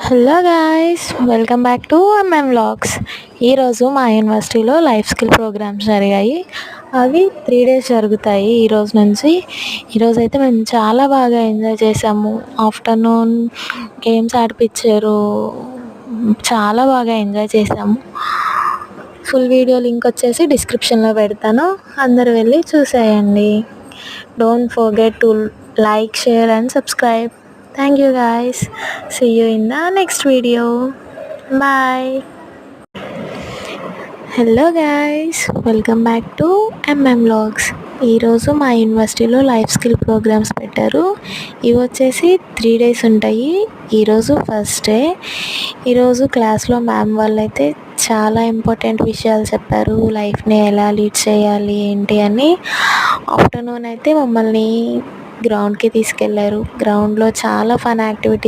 Hello guys, welcome back to MM vlogs. ఈరోజు మా యూనివర్సిటీలో లైఫ్ స్కిల్ ప్రోగ్రామ్స్ జరిగాయి. అవి 3 days జరుగుతాయి ఈరోజు నుంచి. ఈరోజు అయితే మేము చాలా బాగా ఎంజాయ్ చేసాము. ఆఫ్టర్నూన్ గేమ్స్ ఆడిపించారు, చాలా బాగా ఎంజాయ్ చేసాము. ఫుల్ వీడియో లింక్ వచ్చేసి డిస్క్రిప్షన్లో పెడతాను, అందరు వెళ్ళి చూసేయండి. Don't forget to like, share and subscribe. Thank you guys. See you in the next video. Bye. Hello guys, welcome back to MM vlogs. ఈరోజు మా యూనివర్సిటీలో లైఫ్ స్కిల్ ప్రోగ్రామ్స్ పెట్టారు. ఇవి వచ్చేసి 3 days ఉంటాయి. ఈరోజు ఫస్ట్ డే. ఈరోజు క్లాస్లో మ్యామ్ వాళ్ళు అయితే చాలా ఇంపార్టెంట్ విషయాలు చెప్పారు, లైఫ్ని ఎలా లీడ్ చేయాలి ఏంటి అని. ఆఫ్టర్నూన్ అయితే మమ్మల్ని గ్రౌండ్కి తీసుకెళ్లారు. గ్రౌండ్లో చాలా ఫన్ యాక్టివిటీస్